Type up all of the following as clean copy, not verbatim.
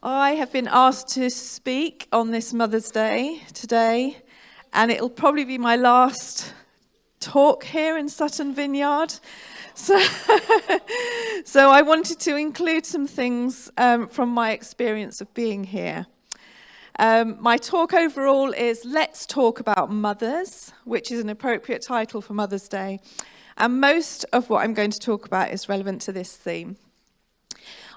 I have been asked to speak on this Mother's Day today, and it'll probably be my last talk here in Sutton Vineyard. So I wanted to include some things from my experience of being here. My talk overall is Let's Talk About Mothers, which is an appropriate title for Mother's Day. And most of what I'm going to talk about is relevant to this theme.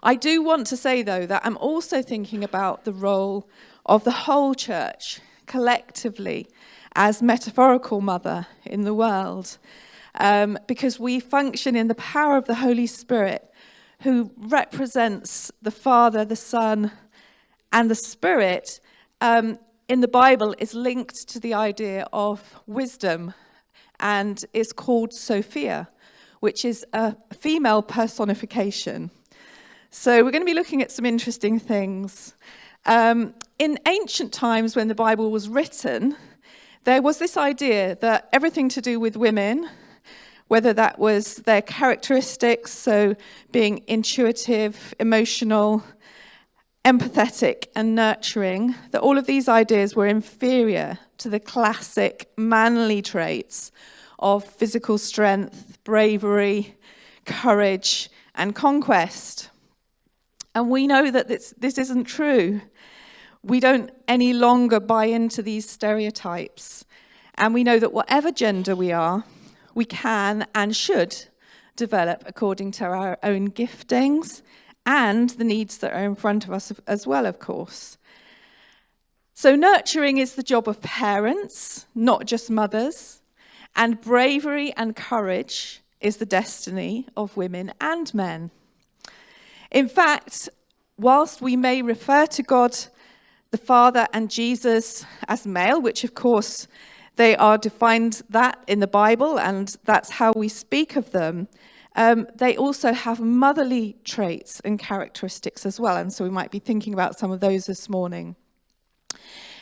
I do want to say, though, that I'm also thinking about the role of the whole church collectively as metaphorical mother in the world, because we function in the power of the Holy Spirit, who represents the Father, the Son, and the Spirit. In the Bible is linked to the idea of wisdom and is called Sophia, which is a female personification. So we're going to be looking at some interesting things. In ancient times when the Bible was written, there was this idea that everything to do with women, whether that was their characteristics, so being intuitive, emotional, empathetic, and nurturing, that all of these ideas were inferior to the classic manly traits of physical strength, bravery, courage, and conquest. And we know that this isn't true. We don't any longer buy into these stereotypes. And we know that whatever gender we are, we can and should develop according to our own giftings and the needs that are in front of us as well, of course. So nurturing is the job of parents, not just mothers. And bravery and courage is the destiny of women and men. In fact, whilst we may refer to God, the Father, and Jesus as male, which of course they are defined that in the Bible, and that's how we speak of them, they also have motherly traits and characteristics as well. And so we might be thinking about some of those this morning.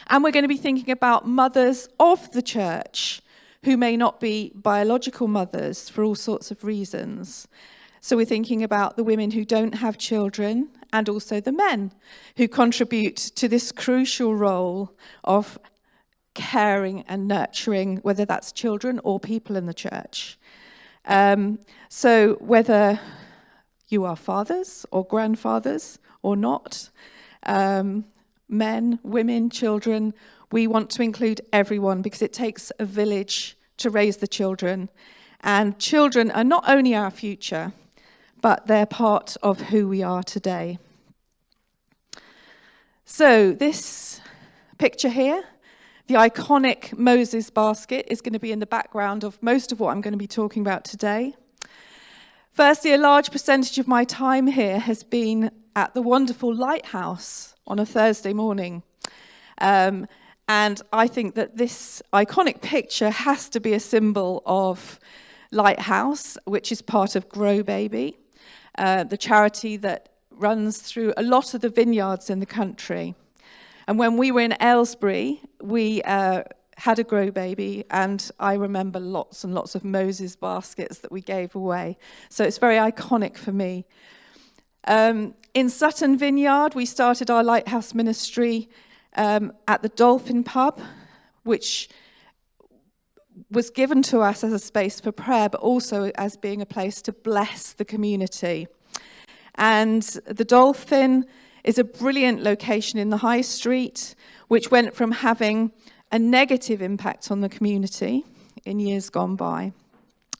And we're going to be thinking about mothers of the church who may not be biological mothers for all sorts of reasons. So we're thinking about the women who don't have children and also the men who contribute to this crucial role of caring and nurturing, whether that's children or people in the church. So whether you are fathers or grandfathers or not, men, women, children, we want to include everyone because it takes a village to raise the children. And children are not only our future, but they're part of who we are today. So this picture here, the iconic Moses basket, is going to be in the background of most of what I'm going to be talking about today. Firstly, a large percentage of my time here has been at the wonderful lighthouse on a Thursday morning. And I think that this iconic picture has to be a symbol of Lighthouse, which is part of Grow Baby, the charity that runs through a lot of the vineyards in the country. And when we were in Aylesbury, we had a Grow Baby, and I remember lots and lots of Moses baskets that we gave away. So it's very iconic for me. In Sutton Vineyard, we started our Lighthouse ministry at the Dolphin Pub, which was given to us as a space for prayer, but also as being a place to bless the community. And the Dolphin is a brilliant location in the High Street, which went from having a negative impact on the community in years gone by,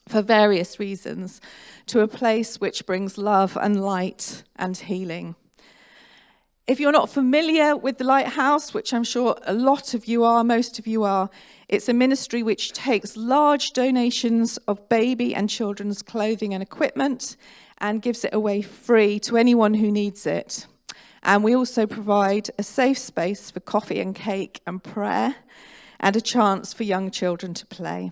for various reasons, to a place which brings love and light and healing. If you're not familiar with the Lighthouse, which I'm sure a lot of you are, most of you are, it's a ministry which takes large donations of baby and children's clothing and equipment and gives it away free to anyone who needs it. And we also provide a safe space for coffee and cake and prayer and a chance for young children to play.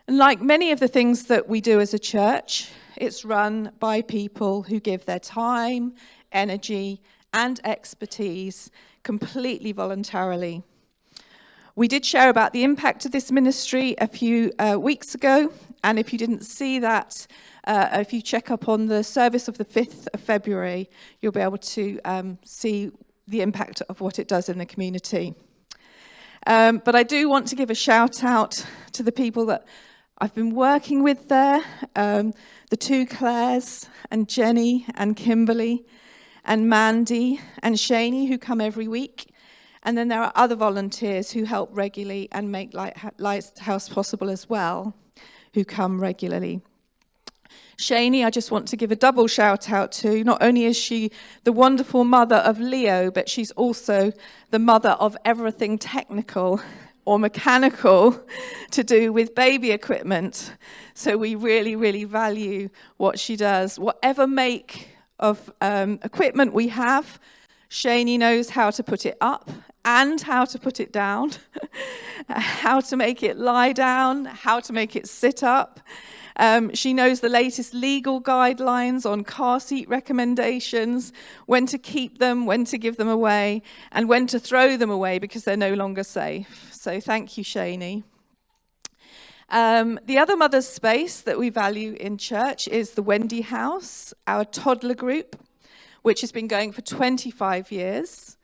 And like many of the things that we do as a church, it's run by people who give their time, energy, and expertise completely voluntarily. We did share about the impact of this ministry a few weeks ago, And if you didn't see that, if you check up on the service of the 5th of February, you'll be able to see the impact of what it does in the community. But I do want to give a shout out to the people that I've been working with there, the two Claires and Jenny and Kimberly and Mandy and Shani who come every week. And then there are other volunteers who help regularly and make Lighthouse possible as well, who come regularly. Shani, I just want to give a double shout out to. Not only is she the wonderful mother of Leo, but she's also the mother of everything technical or mechanical to do with baby equipment. So we really, really value what she does. Whatever make of equipment we have, Shani knows how to put it up and how to put it down, how to make it lie down, how to make it sit up. She knows the latest legal guidelines on car seat recommendations, when to keep them, when to give them away, and when to throw them away because they're no longer safe. So thank you, Shani. The other mother's space that we value in church is the Wendy House, our toddler group, which has been going for 25 years.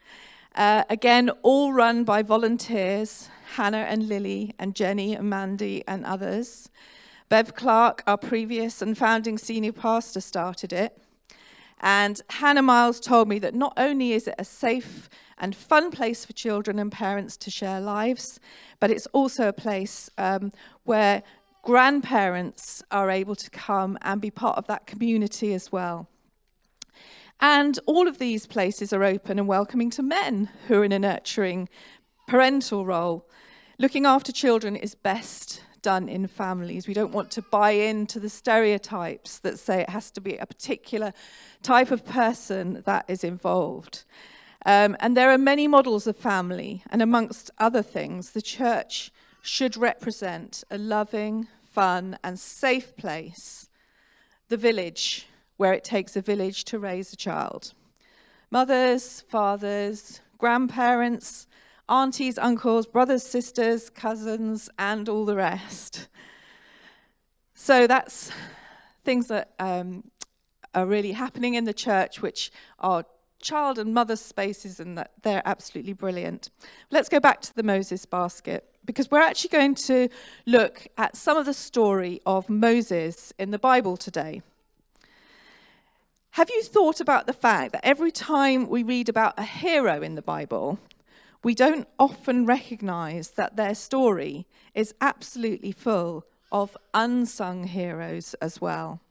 Again, all run by volunteers, Hannah and Lily and Jenny and Mandy and others. Bev Clark, our previous and founding senior pastor, started it. And Hannah Miles told me that not only is it a safe and fun place for children and parents to share lives, but it's also a place where grandparents are able to come and be part of that community as well. And all of these places are open and welcoming to men who are in a nurturing parental role. Looking after children is best done in families. We don't want to buy into the stereotypes that say it has to be a particular type of person that is involved. And there are many models of family, and amongst other things, the church should represent a loving, fun, and safe place, the village, where it takes a village to raise a child. Mothers, fathers, grandparents, aunties, uncles, brothers, sisters, cousins, and all the rest. So that's things that are really happening in the church, which are child and mother spaces, and that they're absolutely brilliant. Let's go back to the Moses basket, because we're actually going to look at some of the story of Moses in the Bible today. Have you thought about the fact that every time we read about a hero in the Bible, we don't often recognize that their story is absolutely full of unsung heroes as well?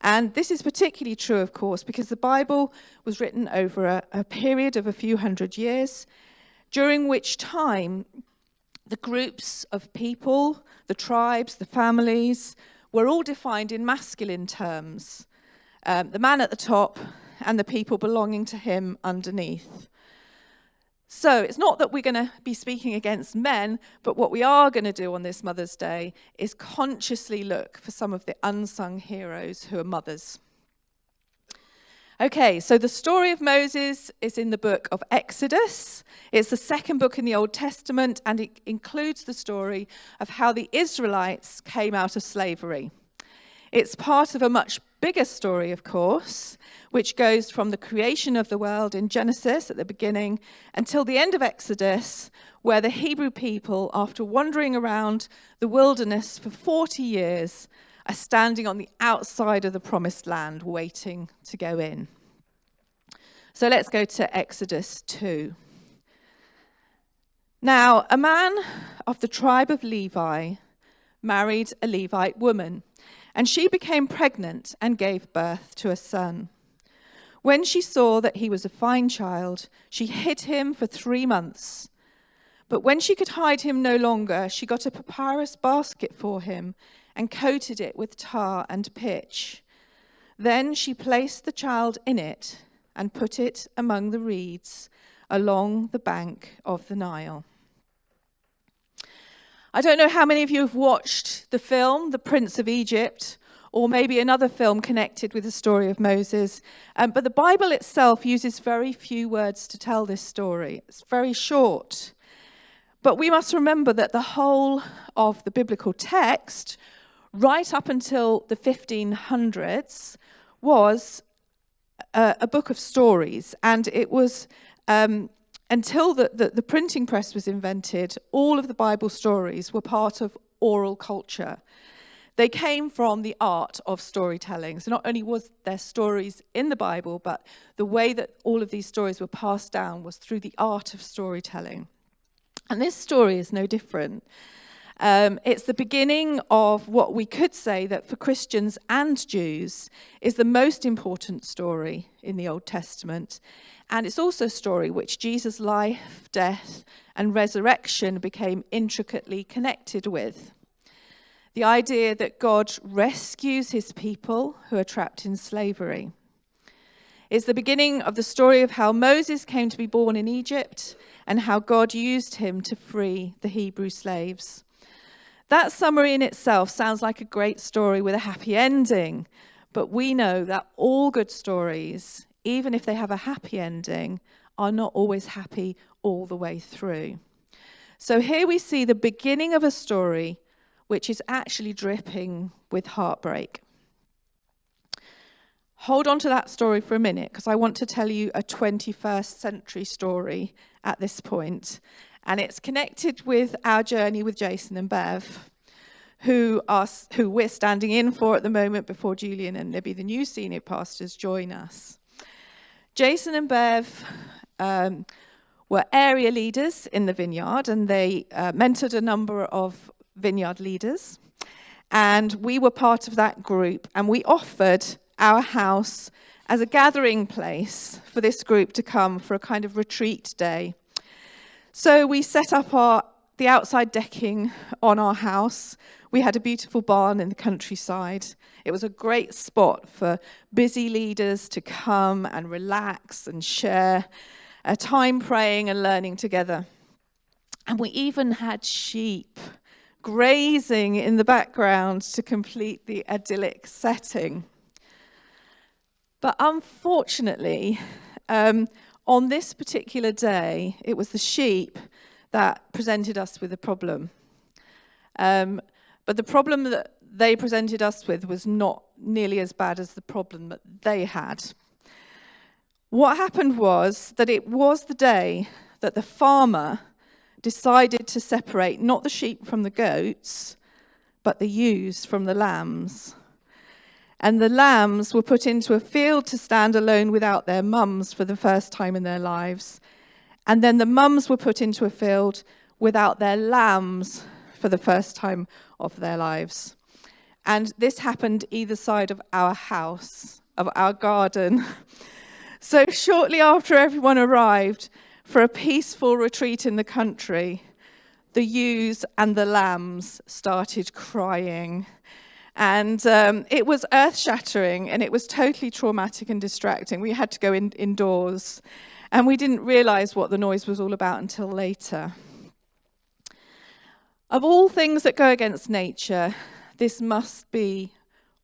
And this is particularly true, of course, because the Bible was written over a period of a few hundred years, during which time the groups of people, the tribes, the families, were all defined in masculine terms. The man at the top and the people belonging to him underneath. So it's not that we're going to be speaking against men, but what we are going to do on this Mother's Day is consciously look for some of the unsung heroes who are mothers. Okay, so the story of Moses is in the book of Exodus. It's the second book in the Old Testament, and it includes the story of how the Israelites came out of slavery. It's part of a much bigger story, of course, which goes from the creation of the world in Genesis at the beginning until the end of Exodus, where the Hebrew people, after wandering around the wilderness for 40 years, are standing on the outside of the promised land, waiting to go in. So let's go to Exodus 2. Now, a man of the tribe of Levi married a Levite woman, and she became pregnant and gave birth to a son. When she saw that he was a fine child, she hid him for 3 months. But when she could hide him no longer, she got a papyrus basket for him and coated it with tar and pitch. Then she placed the child in it and put it among the reeds along the bank of the Nile. I don't know how many of you have watched the film, The Prince of Egypt, or maybe another film connected with the story of Moses. But the Bible itself uses very few words to tell this story. It's very short. But we must remember that the whole of the biblical text right up until the 1500s, was a book of stories. And it was until the printing press was invented, all of the Bible stories were part of oral culture. They came from the art of storytelling. So not only was there stories in the Bible, but the way that all of these stories were passed down was through the art of storytelling. And this story is no different. It's the beginning of what we could say that for Christians and Jews is the most important story in the Old Testament. And it's also a story which Jesus' life, death, and resurrection became intricately connected with. The idea that God rescues his people who are trapped in slavery. It's the beginning of the story of how Moses came to be born in Egypt and how God used him to free the Hebrew slaves. That summary in itself sounds like a great story with a happy ending, but we know that all good stories, even if they have a happy ending, are not always happy all the way through. So here we see the beginning of a story which is actually dripping with heartbreak. Hold on to that story for a minute, because I want to tell you a 21st century story at this point. And it's connected with our journey with Jason and Bev, who we're standing in for at the moment before Julian and Libby, the new senior pastors, join us. Jason and Bev were area leaders in the vineyard, and they mentored a number of vineyard leaders, and we were part of that group, and we offered our house as a gathering place for this group to come for a kind of retreat day. So we set up the outside decking on our house. We had a beautiful barn in the countryside. It was a great spot for busy leaders to come and relax and share a time praying and learning together. And we even had sheep grazing in the background to complete the idyllic setting. But unfortunately, on this particular day, it was the sheep that presented us with a problem. But the problem that they presented us with was not nearly as bad as the problem that they had. What happened was that it was the day that the farmer decided to separate not the sheep from the goats, but the ewes from the lambs. And the lambs were put into a field to stand alone without their mums for the first time in their lives. And then the mums were put into a field without their lambs for the first time of their lives. And this happened either side of our house, of our garden. So shortly after everyone arrived for a peaceful retreat in the country, the ewes and the lambs started crying. And it was earth-shattering, and it was totally traumatic and distracting. We had to go indoors, and we didn't realize what the noise was all about until later. Of all things that go against nature, this must be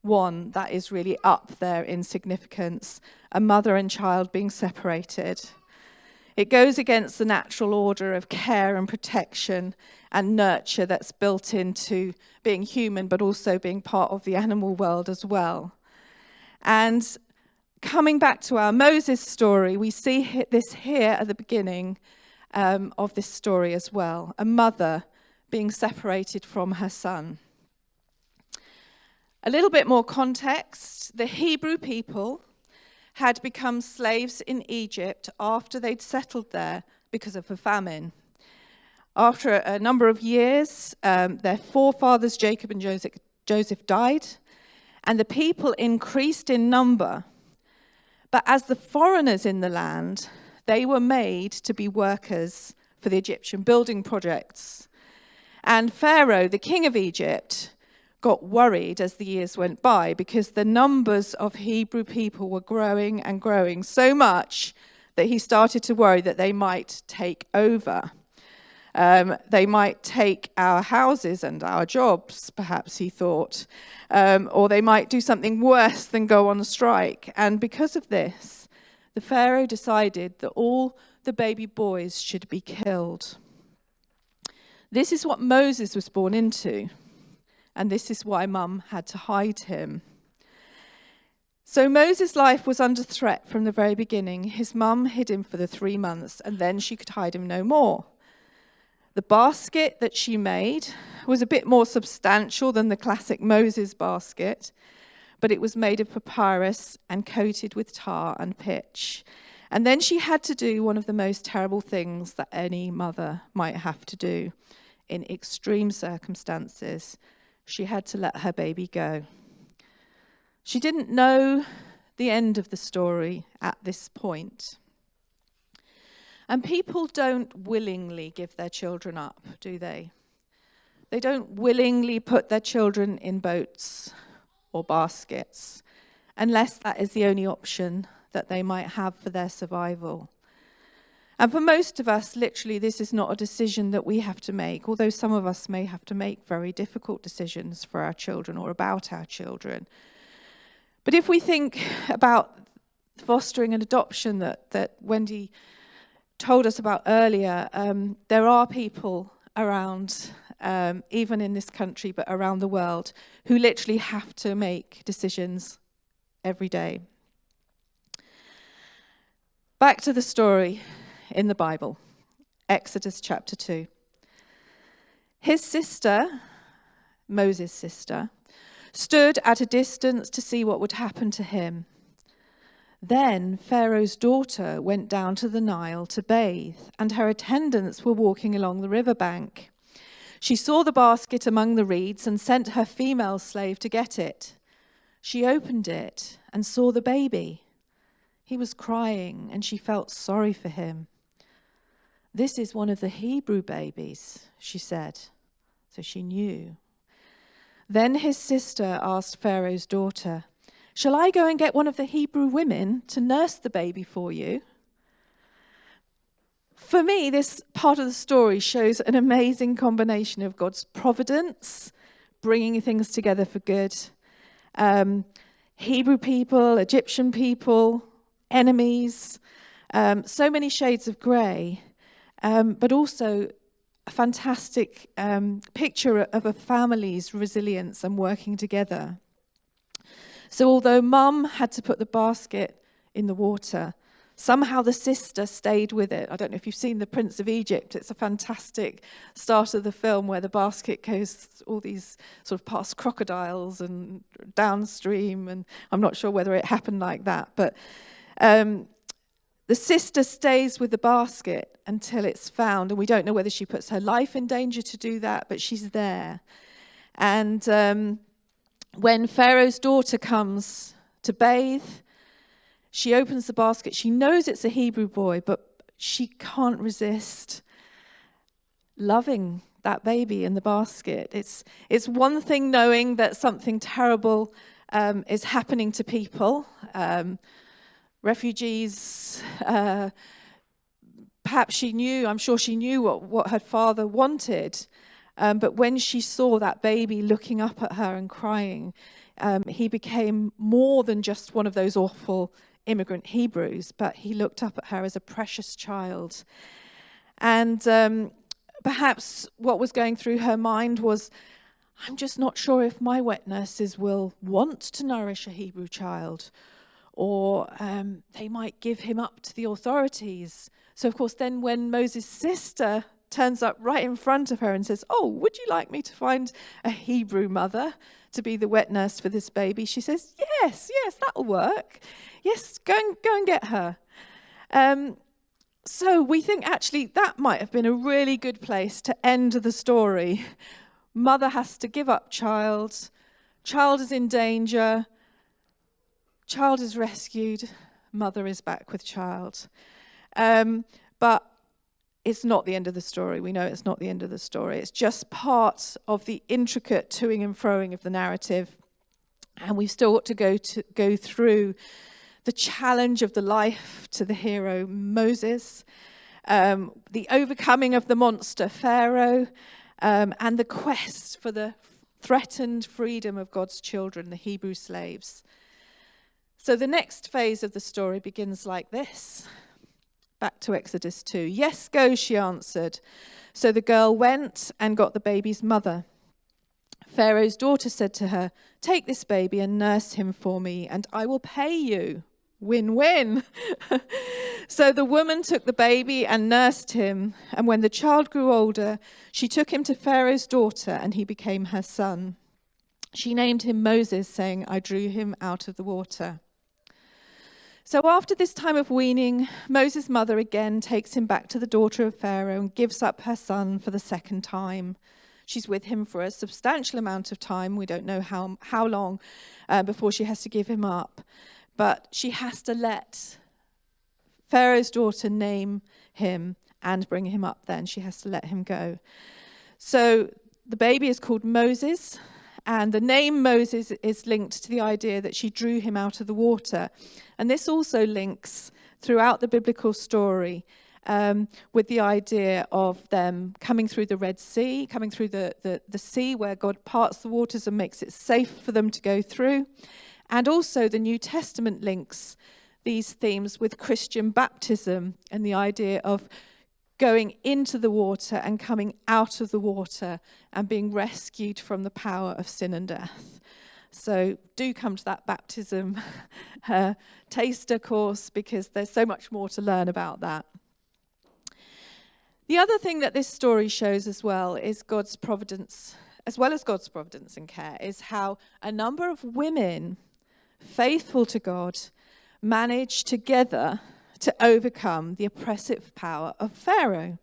one that is really up there in significance, a mother and child being separated. It goes against the natural order of care and protection and nurture that's built into being human, but also being part of the animal world as well. And coming back to our Moses story, we see this here at the beginning of this story as well, a mother being separated from her son. A little bit more context, the Hebrew people had become slaves in Egypt after they'd settled there because of a famine. After a number of years, their forefathers, Jacob and Joseph, died, and the people increased in number. But as the foreigners in the land, they were made to be workers for the Egyptian building projects. And Pharaoh, the king of Egypt, got worried as the years went by because the numbers of Hebrew people were growing and growing so much that he started to worry that they might take over. They might take our houses and our jobs, perhaps he thought, or they might do something worse than go on strike. And because of this, the Pharaoh decided that all the baby boys should be killed. This is what Moses was born into. And this is why Mum had to hide him. So Moses' life was under threat from the very beginning. His mum hid him for the 3 months, and then she could hide him no more. The basket that she made was a bit more substantial than the classic Moses basket, but it was made of papyrus and coated with tar and pitch. And then she had to do one of the most terrible things that any mother might have to do in extreme circumstances. She had to let her baby go. She didn't know the end of the story at this point. And people don't willingly give their children up, do they? They don't willingly put their children in boats or baskets, unless that is the only option that they might have for their survival. And for most of us, literally, this is not a decision that we have to make, although some of us may have to make very difficult decisions for our children or about our children. But if we think about fostering and adoption that Wendy told us about earlier, there are people around, even in this country, but around the world, who literally have to make decisions every day. Back to the story in the Bible, Exodus chapter 2. His sister, Moses' sister, stood at a distance to see what would happen to him. Then Pharaoh's daughter went down to the Nile to bathe, and her attendants were walking along the riverbank. She saw the basket among the reeds and sent her female slave to get it. She opened it and saw the baby. He was crying, and she felt sorry for him. "This is one of the Hebrew babies," she said. So she knew. Then his sister asked Pharaoh's daughter, "Shall I go and get one of the Hebrew women to nurse the baby for you?" For me, this part of the story shows an amazing combination of God's providence, bringing things together for good. Hebrew people, Egyptian people, enemies, so many shades of grey, but also a fantastic picture of a family's resilience and working together. So although Mum had to put the basket in the water, somehow the sister stayed with it. I don't know if you've seen The Prince of Egypt. It's a fantastic start of the film where the basket goes all these sort of past crocodiles and downstream, and I'm not sure whether it happened like that, but the sister stays with the basket until it's found, and we don't know whether she puts her life in danger to do that, but she's there. And when Pharaoh's daughter comes to bathe, she opens the basket. She knows it's a Hebrew boy, but she can't resist loving that baby in the basket. It's one thing knowing that something terrible is happening to people. Refugees, perhaps she knew, I'm sure she knew what her father wanted. But when she saw that baby looking up at her and crying, he became more than just one of those awful immigrant Hebrews, but he looked up at her as a precious child. And perhaps what was going through her mind was, I'm just not sure if my wet nurses will want to nourish a Hebrew child, or they might give him up to the authorities. So, of course, then when Moses' sister turns up right in front of her and says, "Oh, would you like me to find a Hebrew mother to be the wet nurse for this baby?" She says, yes, that'll work. Yes, go and get her. So we think actually that might have been a really good place to end the story. Mother has to give up child. Child is in danger. Child is rescued. Mother is back with child. But it's not the end of the story. We know it's not the end of the story. It's just part of the intricate toing and froing of the narrative. And we've still got to go through the challenge of the life to the hero Moses, the overcoming of the monster Pharaoh, and the quest for the threatened freedom of God's children, the Hebrew slaves. So the next phase of the story begins like this. Back to Exodus 2. "Yes, go," she answered. So the girl went and got the baby's mother. Pharaoh's daughter said to her, "Take this baby and nurse him for me, and I will pay you." Win-win. So the woman took the baby and nursed him, and when the child grew older, she took him to Pharaoh's daughter, and he became her son. She named him Moses, saying, "I drew him out of the water." So after this time of weaning, Moses' mother again takes him back to the daughter of Pharaoh and gives up her son for the second time. She's with him for a substantial amount of time. We don't know how long before she has to give him up. But she has to let Pharaoh's daughter name him and bring him up then. She has to let him go. So the baby is called Moses, and the name Moses is linked to the idea that she drew him out of the water. And this also links throughout the biblical story with the idea of them coming through the Red Sea, coming through the sea where God parts the waters and makes it safe for them to go through. And also the New Testament links these themes with Christian baptism and the idea of going into the water and coming out of the water and being rescued from the power of sin and death. So do come to that baptism taster course, because there's so much more to learn about that. The other thing that this story shows as well is God's providence, as well as God's providence and care, is how a number of women faithful to God manage together to overcome the oppressive power of Pharaoh.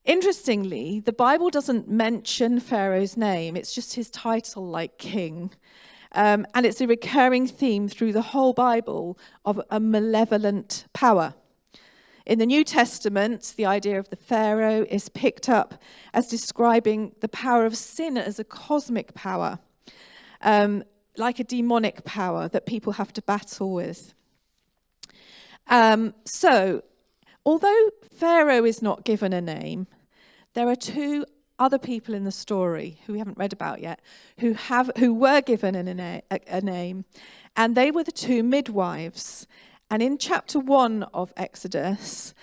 Interestingly, the Bible doesn't mention Pharaoh's name. It's just his title, like king. And it's a recurring theme through the whole Bible of a malevolent power. In the New Testament, the idea of the Pharaoh is picked up as describing the power of sin as a cosmic power, like a demonic power that people have to battle with. So, although Pharaoh is not given a name, there are two other people in the story who we haven't read about yet, who were given a name, and they were the two midwives. And in chapter 1 of Exodus,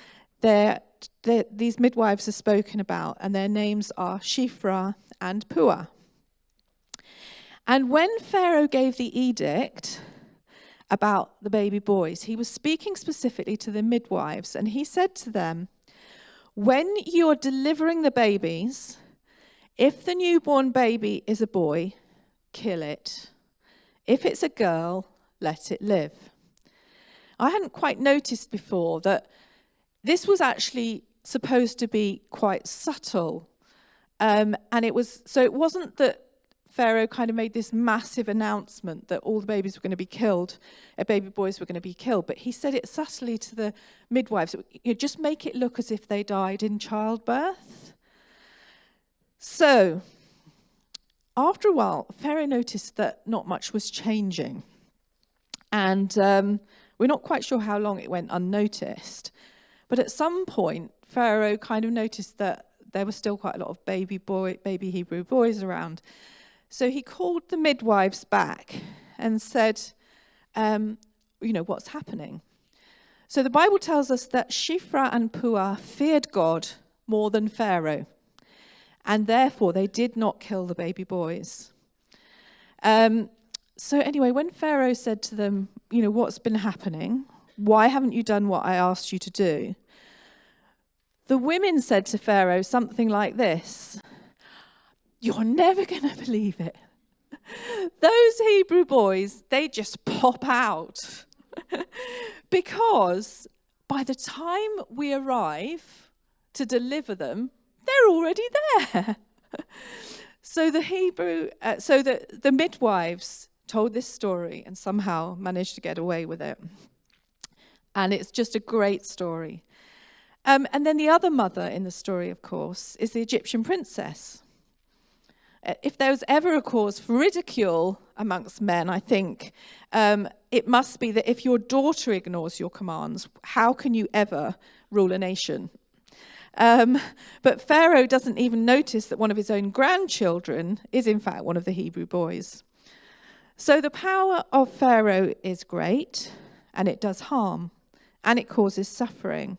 these midwives are spoken about, and their names are Shiphrah and Puah. And when Pharaoh gave the edict about the baby boys, he was speaking specifically to the midwives, and he said to them, "When you're delivering the babies, if the newborn baby is a boy, kill it. If it's a girl, let it live." I hadn't quite noticed before that this was actually supposed to be quite subtle. And it wasn't that Pharaoh kind of made this massive announcement that all the babies were going to be killed, baby boys were going to be killed, but he said it subtly to the midwives, just make it look as if they died in childbirth. So, after a while, Pharaoh noticed that not much was changing. And we're not quite sure how long it went unnoticed. But at some point, Pharaoh kind of noticed that there was still quite a lot of baby Hebrew boys around. So he called the midwives back and said, what's happening? So the Bible tells us that Shiphrah and Puah feared God more than Pharaoh, and therefore they did not kill the baby boys. So anyway, when Pharaoh said to them, what's been happening? Why haven't you done what I asked you to do? The women said to Pharaoh something like this: "You're never going to believe it. Those Hebrew boys, they just pop out." Because by the time we arrive to deliver them, they're already there. So the midwives told this story and somehow managed to get away with it. And it's just a great story. And then the other mother in the story, of course, is the Egyptian princess. If there was ever a cause for ridicule amongst men, I think it must be that if your daughter ignores your commands, how can you ever rule a nation? But Pharaoh doesn't even notice that one of his own grandchildren is in fact one of the Hebrew boys. So the power of Pharaoh is great, and it does harm, and it causes suffering.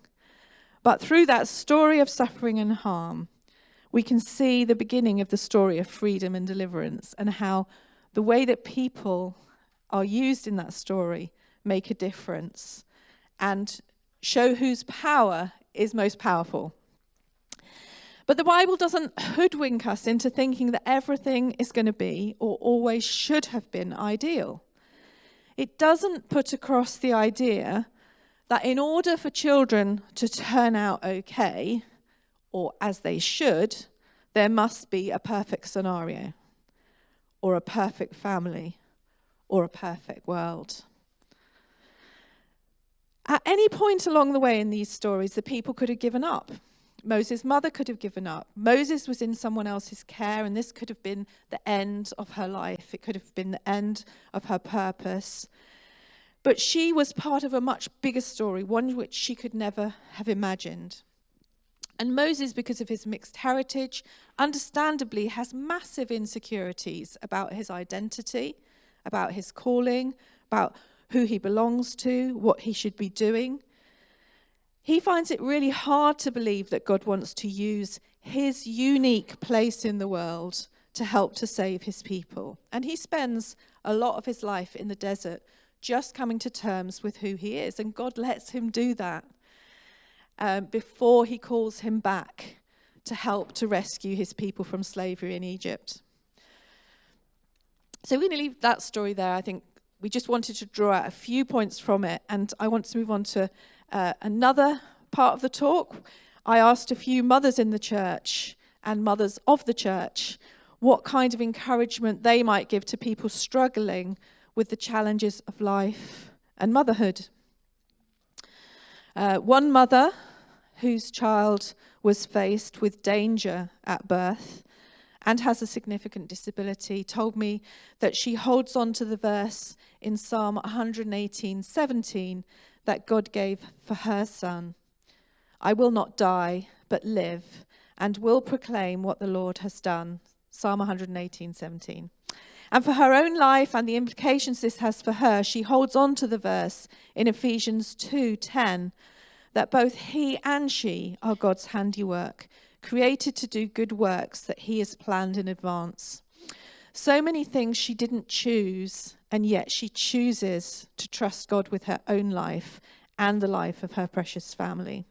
But through that story of suffering and harm, we can see the beginning of the story of freedom and deliverance, and how the way that people are used in that story make a difference and show whose power is most powerful. But the Bible doesn't hoodwink us into thinking that everything is going to be or always should have been ideal. It doesn't put across the idea that in order for children to turn out okay, or as they should, there must be a perfect scenario, or a perfect family, or a perfect world. At any point along the way in these stories, the people could have given up. Moses' mother could have given up. Moses was in someone else's care, and this could have been the end of her life. It could have been the end of her purpose. But she was part of a much bigger story, one which she could never have imagined. And Moses, because of his mixed heritage, understandably has massive insecurities about his identity, about his calling, about who he belongs to, what he should be doing. He finds it really hard to believe that God wants to use his unique place in the world to help to save his people. And he spends a lot of his life in the desert just coming to terms with who he is. And God lets him do that before he calls him back to help to rescue his people from slavery in Egypt. So we're going to leave that story there. I think we just wanted to draw out a few points from it. And I want to move on to another part of the talk. I asked a few mothers in the church and mothers of the church what kind of encouragement they might give to people struggling with the challenges of life and motherhood. One mother whose child was faced with danger at birth and has a significant disability told me that she holds on to the verse in Psalm 118:17 that God gave for her son. I will not die, but live, and will proclaim what the Lord has done. Psalm 118:17. And for her own life and the implications this has for her, she holds on to the verse in Ephesians 2:10 that both he and she are God's handiwork, created to do good works that he has planned in advance. So many things she didn't choose, and yet she chooses to trust God with her own life and the life of her precious family.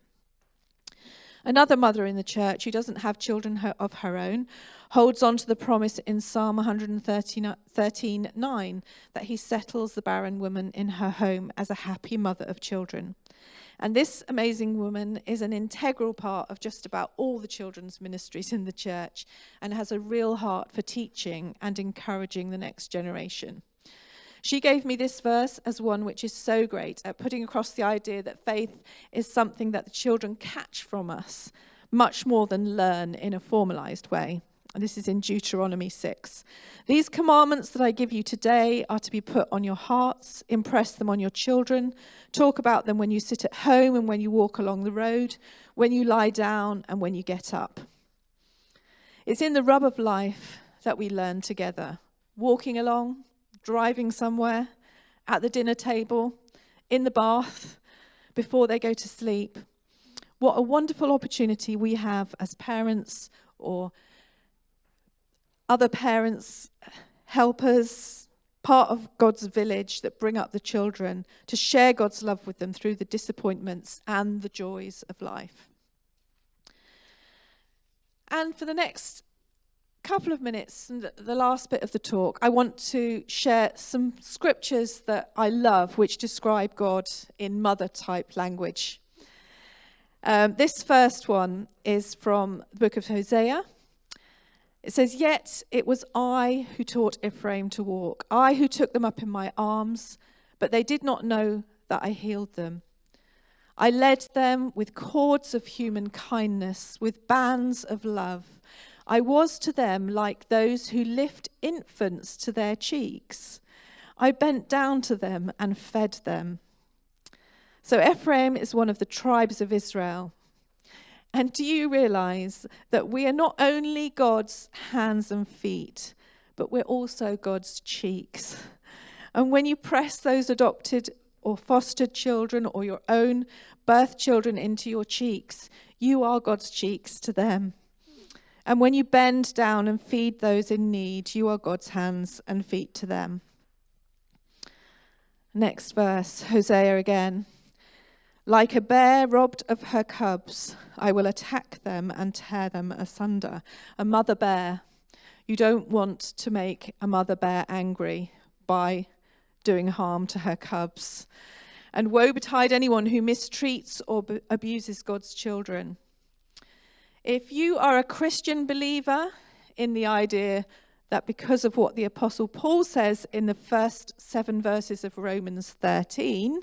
Another mother in the church who doesn't have children of her own holds on to the promise in Psalm 113:9 that he settles the barren woman in her home as a happy mother of children. And this amazing woman is an integral part of just about all the children's ministries in the church and has a real heart for teaching and encouraging the next generation. She gave me this verse as one which is so great at putting across the idea that faith is something that the children catch from us, much more than learn in a formalized way. And this is in Deuteronomy 6. These commandments that I give you today are to be put on your hearts, impress them on your children, talk about them when you sit at home and when you walk along the road, when you lie down and when you get up. It's in the rub of life that we learn together, walking along, driving somewhere, at the dinner table, in the bath, before they go to sleep. What a wonderful opportunity we have as parents or other parents, helpers, part of God's village that bring up the children, to share God's love with them through the disappointments and the joys of life. And for the next couple of minutes, and the last bit of the talk, I want to share some scriptures that I love, which describe God in mother-type language. This first one is from the book of Hosea. It says, "Yet it was I who taught Ephraim to walk, I who took them up in my arms, but they did not know that I healed them. I led them with cords of human kindness, with bands of love. I was to them like those who lift infants to their cheeks. I bent down to them and fed them." So Ephraim is one of the tribes of Israel. And do you realize that we are not only God's hands and feet, but we're also God's cheeks? And when you press those adopted or fostered children or your own birth children into your cheeks, you are God's cheeks to them. And when you bend down and feed those in need, you are God's hands and feet to them. Next verse, Hosea again. Like a bear robbed of her cubs, I will attack them and tear them asunder. A mother bear. You don't want to make a mother bear angry by doing harm to her cubs. And woe betide anyone who mistreats or abuses God's children. If you are a Christian believer in the idea that because of what the Apostle Paul says in the first 7 verses of Romans 13,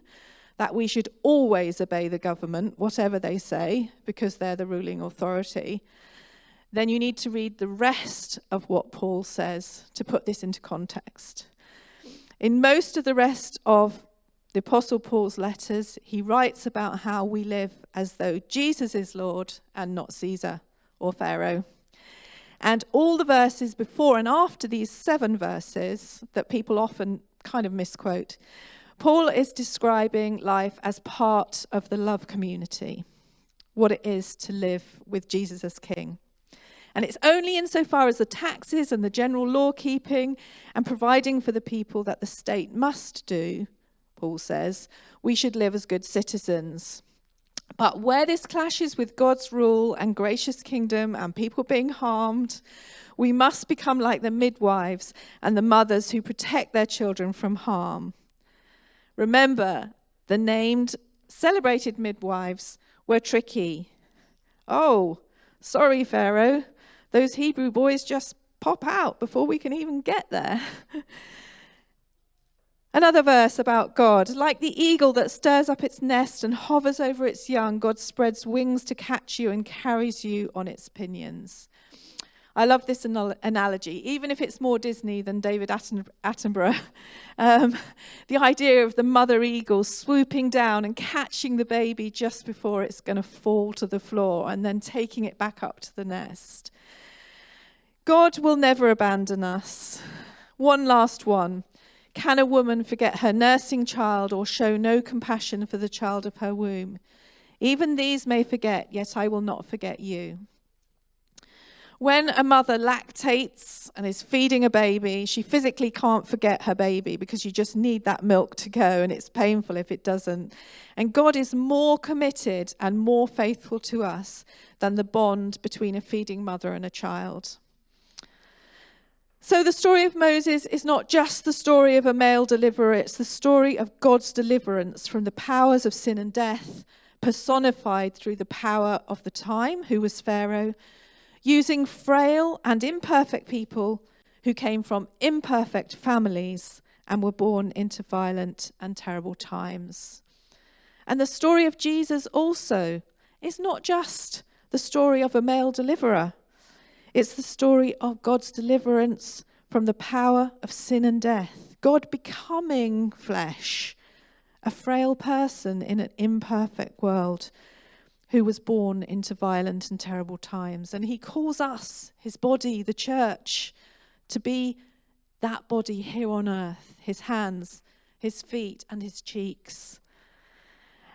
that we should always obey the government, whatever they say, because they're the ruling authority, then you need to read the rest of what Paul says to put this into context. In most of the rest of the Apostle Paul's letters, he writes about how we live as though Jesus is Lord and not Caesar or Pharaoh. And all the verses before and after these 7 verses that people often kind of misquote, Paul is describing life as part of the love community, what it is to live with Jesus as King. And it's only insofar as the taxes and the general law keeping and providing for the people that the state must do, Paul says, we should live as good citizens. But where this clashes with God's rule and gracious kingdom and people being harmed, we must become like the midwives and the mothers who protect their children from harm. Remember, the named, celebrated midwives were tricky. Oh, sorry, Pharaoh. Those Hebrew boys just pop out before we can even get there. Another verse about God. Like the eagle that stirs up its nest and hovers over its young, God spreads wings to catch you and carries you on its pinions. I love this analogy, even if it's more Disney than David Attenborough. The idea of the mother eagle swooping down and catching the baby just before it's going to fall to the floor and then taking it back up to the nest. God will never abandon us. One last one. Can a woman forget her nursing child or show no compassion for the child of her womb? Even these may forget, yet I will not forget you. When a mother lactates and is feeding a baby, she physically can't forget her baby because you just need that milk to go, and it's painful if it doesn't. And God is more committed and more faithful to us than the bond between a feeding mother and a child. So the story of Moses is not just the story of a male deliverer, it's the story of God's deliverance from the powers of sin and death, personified through the power of the time, who was Pharaoh, using frail and imperfect people who came from imperfect families and were born into violent and terrible times. And the story of Jesus also is not just the story of a male deliverer. It's the story of God's deliverance from the power of sin and death. God becoming flesh, a frail person in an imperfect world who was born into violent and terrible times. And he calls us, his body, the church, to be that body here on earth, his hands, his feet, and his cheeks.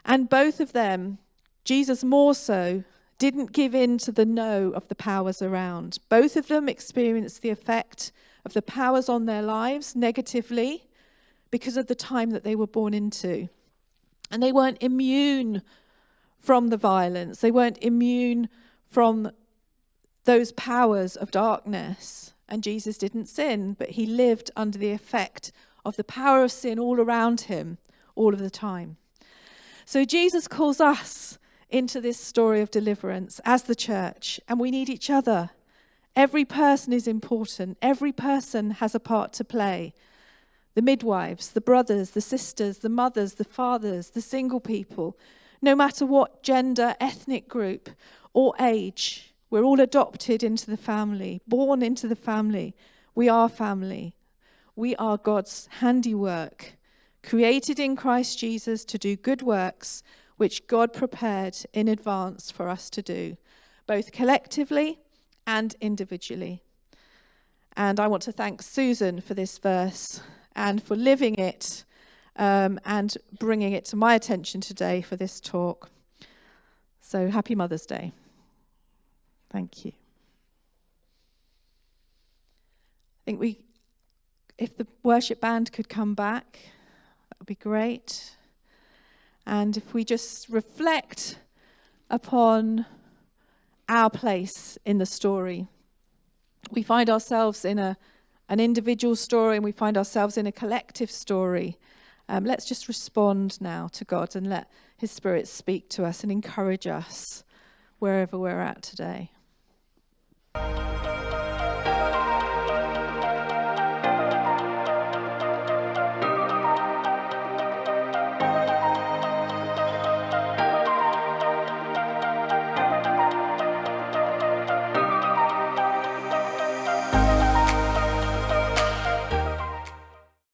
And both of them, Jesus more so, didn't give in to the no of the powers around. Both of them experienced the effect of the powers on their lives negatively because of the time that they were born into. And they weren't immune from the violence. They weren't immune from those powers of darkness. And Jesus didn't sin, but he lived under the effect of the power of sin all around him all of the time. So Jesus calls us into this story of deliverance as the church, and we need each other. Every person is important. Every person has a part to play. The midwives, the brothers, the sisters, the mothers, the fathers, the single people, no matter what gender, ethnic group, or age, we're all adopted into the family, born into the family. We are family. We are God's handiwork, created in Christ Jesus to do good works, which God prepared in advance for us to do, both collectively and individually. And I want to thank Susan for this verse and for living it and bringing it to my attention today for this talk. So happy Mother's Day. Thank you. think if the worship band could come back, that would be great. And if we just reflect upon our place in the story. We find ourselves in an individual story, and we find ourselves in a collective story. Let's just respond now to God and let his Spirit speak to us and encourage us wherever we're at today.